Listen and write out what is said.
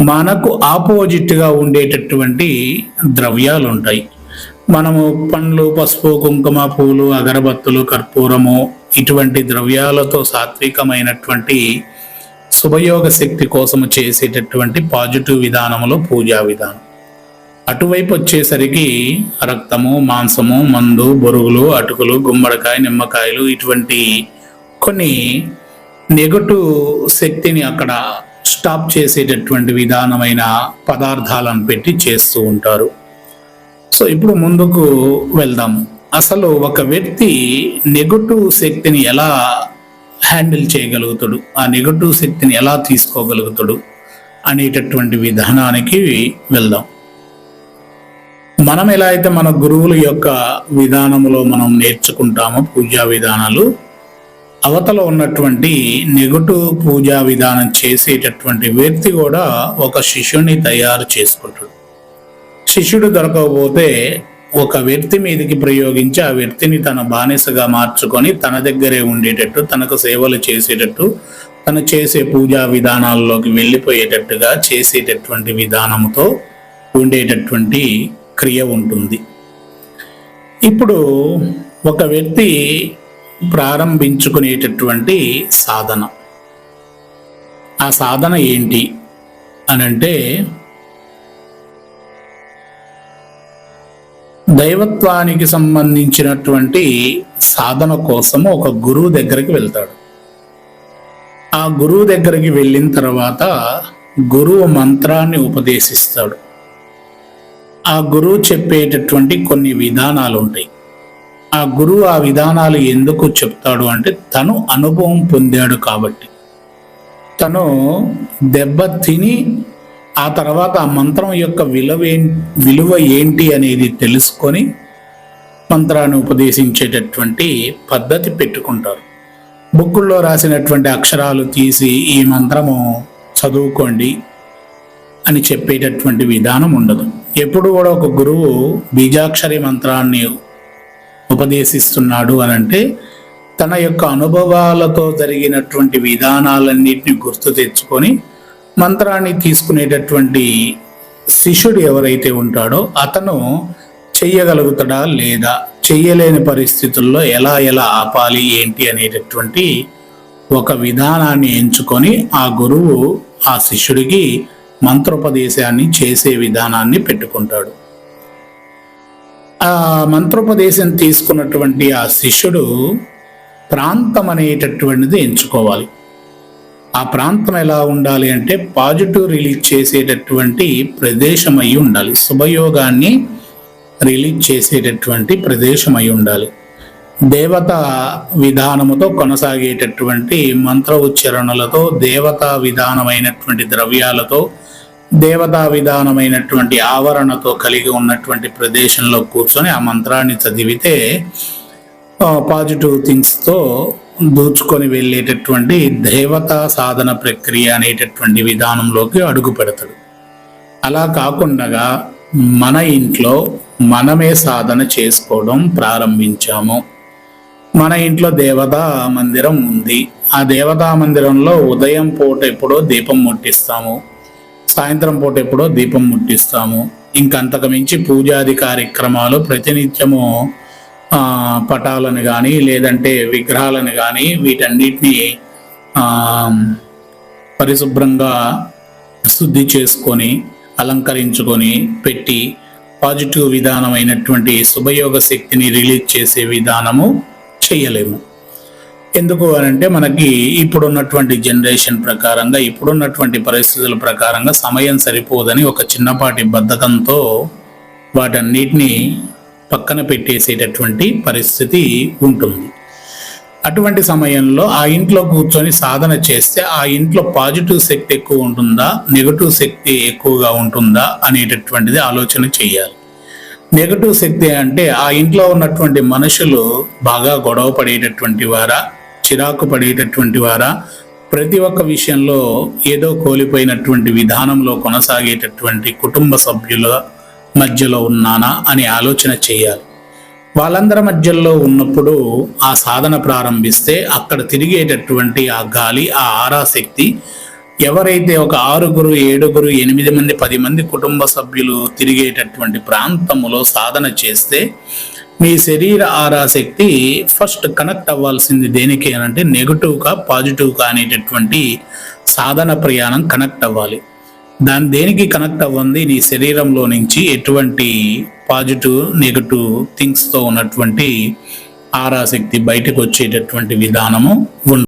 మనకు ఆపోజిట్గా ఉండేటటువంటి ద్రవ్యాలు ఉంటాయి. మనము పండ్లు, పసుపు, కుంకుమ, పూలు, అగరబత్తులు, కర్పూరము ఇటువంటి ద్రవ్యాలతో సాత్వికమైనటువంటి శుభయోగ శక్తి కోసము చేసేటటువంటి పాజిటివ్ విధానములో పూజా విధానం. అటువైపు వచ్చేసరికి రక్తము, మాంసము, మందు, బొరుగులు, అటుకులు, గుమ్మడికాయ, నిమ్మకాయలు ఇటువంటి కొన్ని నెగటివ్ శక్తిని అక్కడ స్టాప్ చేసేటటువంటి విధానమైన పదార్థాలను పెట్టి చేస్తూ ఉంటారు. సో ఇప్పుడు ముందుకు వెళ్దాం. అసలు ఒక వ్యక్తి నెగటివ్ శక్తిని ఎలా హ్యాండిల్ చేయగలుగుతాడు, ఆ నెగటివ్ శక్తిని ఎలా తీసుకోగలుగుతాడు అనేటటువంటి విధానానికి వెళ్దాం. మనం ఎలా అయితే మన గురువుల యొక్క విధానంలో మనం నేర్చుకుంటామో పూజా విధానాలు, అవతల ఉన్నటువంటి నెగటివ్ పూజా విధానం చేసేటటువంటి వ్యక్తి కూడా ఒక శిష్యుని తయారు చేసుకుంటాడు. శిష్యుడు దొరకకపోతే ఒక వ్యక్తి మీదకి ప్రయోగించి ఆ వ్యక్తిని తన బానిసగా మార్చుకొని తన దగ్గరే ఉండేటట్టు, తనకు సేవలు చేసేటట్టు, తను చేసే పూజా విధానాల్లోకి వెళ్ళిపోయేటట్టుగా చేసేటటువంటి విధానంతో ఉండేటటువంటి క్రియ ఉంటుంది. ఇప్పుడు ఒక వ్యక్తి ప్రారంభించుకునేటటువంటి సాధన, ఆ సాధన ఏంటి అనంటే దైవత్వానికి సంబంధించినటువంటి సాధన కోసము ఒక గురువు దగ్గరికి వెళ్తాడు. ఆ గురువు దగ్గరికి వెళ్ళిన తర్వాత గురువు మంత్రాన్ని ఉపదేశిస్తాడు. ఆ గురువు చెప్పేటటువంటి కొన్ని విధానాలు ఉంటాయి. ఆ గురువు ఆ విధానాలు ఎందుకు చెప్తాడు అంటే తను అనుభవం పొందాడు కాబట్టి. తను దెబ్బ తిని ఆ తర్వాత ఆ మంత్రం యొక్క విలువ ఏంటి అనేది తెలుసుకొని మంత్రాన్ని ఉపదేశించేటటువంటి పద్ధతి పెట్టుకుంటారు. బుక్కుల్లో రాసినటువంటి అక్షరాలు తీసి ఈ మంత్రము చదువుకోండి అని చెప్పేటటువంటి విధానం ఉండదు. ఎప్పుడు కూడా ఒక గురువు బీజాక్షరి మంత్రాన్ని ఉపదేశిస్తున్నాడు అనంటే తన యొక్క అనుభవాలతో జరిగినటువంటి విధానాలన్నింటినీ గుర్తు తెచ్చుకొని మంత్రాన్ని తీసుకునేటటువంటి శిష్యుడు ఎవరైతే ఉంటాడో అతను చెయ్యగలుగుతాడా లేదా, చెయ్యలేని పరిస్థితుల్లో ఎలా ఆపాలి ఏంటి అనేటటువంటి ఒక విధానాన్ని ఎంచుకొని ఆ గురువు ఆ శిష్యుడికి మంత్రోపదేశాన్ని చేసే విధానాన్ని పెట్టుకుంటాడు. ఆ మంత్రోపదేశం తీసుకున్నటువంటి ఆ శిష్యుడు ప్రాంతం అనేటటువంటిది ఎంచుకోవాలి. ఆ ప్రాంతం ఎలా ఉండాలి అంటే పాజిటివ్ రిలీజ్ చేసేటటువంటి ప్రదేశం అయి ఉండాలి. శుభయోగాన్ని రిలీజ్ చేసేటటువంటి ప్రదేశం అయి ఉండాలి. దేవతా విధానముతో కొనసాగేటటువంటి మంత్ర ఉచ్చారణలతో, దేవతా విధానమైనటువంటి ద్రవ్యాలతో, దేవతా విధానమైనటువంటి ఆవరణతో కలిగి ఉన్నటువంటి ప్రదేశంలో కూర్చొని ఆ మంత్రాన్ని చదివితే పాజిటివ్ థింగ్స్తో దూచుకొని వెళ్ళేటటువంటి దేవతా సాధన ప్రక్రియ అనేటటువంటి విధానంలోకి అడుగు పెడతాడు. అలా కాకుండా మన ఇంట్లో మనమే సాధన చేసుకోవడం ప్రారంభించాము. మన ఇంట్లో దేవతా మందిరం ఉంది. ఆ దేవతా మందిరంలో ఉదయం పూట ఎప్పుడో దీపం ముట్టిస్తాము, సాయంత్రం పూట ఎప్పుడో దీపం ముట్టిస్తాము. ఇంకంతకు మించి పూజాది కార్యక్రమాలు ప్రతినిత్యము పటాలను కానీ లేదంటే విగ్రహాలను కానీ వీటన్నిటినీ పరిశుభ్రంగా శుద్ధి చేసుకొని అలంకరించుకొని పెట్టి పాజిటివ్ విధానమైనటువంటి శుభయోగ శక్తిని రిలీజ్ చేసే విధానము చేయలేము. ఎందుకు అనంటే మనకి ఇప్పుడున్నటువంటి జనరేషన్ ప్రకారంగా, ఇప్పుడున్నటువంటి పరిస్థితుల ప్రకారంగా సమయం సరిపోదని ఒక చిన్నపాటి బద్ధకంతో వాటన్నిటినీ పక్కన పెట్టేసేటటువంటి పరిస్థితి ఉంటుంది. అటువంటి సమయంలో ఆ ఇంట్లో కూర్చొని సాధన చేస్తే ఆ ఇంట్లో పాజిటివ్ శక్తి ఎక్కువ ఉంటుందా, నెగటివ్ శక్తి ఎక్కువగా ఉంటుందా అనేటటువంటిది ఆలోచన చేయాలి. నెగటివ్ శక్తి అంటే ఆ ఇంట్లో ఉన్నటువంటి మనుషులు బాగా గొడవ పడేటటువంటి వారా, చిరాకు పడేటటువంటి వారా, ప్రతి ఒక్క విషయంలో ఏదో కోల్పోయినటువంటి విధానంలో కొనసాగేటటువంటి కుటుంబ సభ్యుల మధ్యలో ఉన్నానా అని ఆలోచన చేయాలి. వాళ్ళందరి మధ్యలో ఉన్నప్పుడు ఆ సాధన ప్రారంభిస్తే అక్కడ తిరిగేటటువంటి ఆ గాలి, ఆ ఆరాశక్తి ఎవరైతే ఒక 6, 7, 8 మంది 10 మంది కుటుంబ సభ్యులు తిరిగేటటువంటి ప్రాంతములో సాధన చేస్తే మీ శరీర ఆరాశక్తి ఫస్ట్ కనెక్ట్ అవ్వాల్సింది దేనికి అంటే నెగటివ్గా పాజిటివ్గా అనేటటువంటి సాధన ప్రయాణం కనెక్ట్ అవ్వాలి. దేనికి కనెక్ట్ అవ్వంది నీ శరీరంలో నుంచి ఎటువంటి పాజిటివ్ నెగటివ్ థింగ్స్తో ఉన్నటువంటి ఆరాశక్తి బయటకు వచ్చేటటువంటి విధానము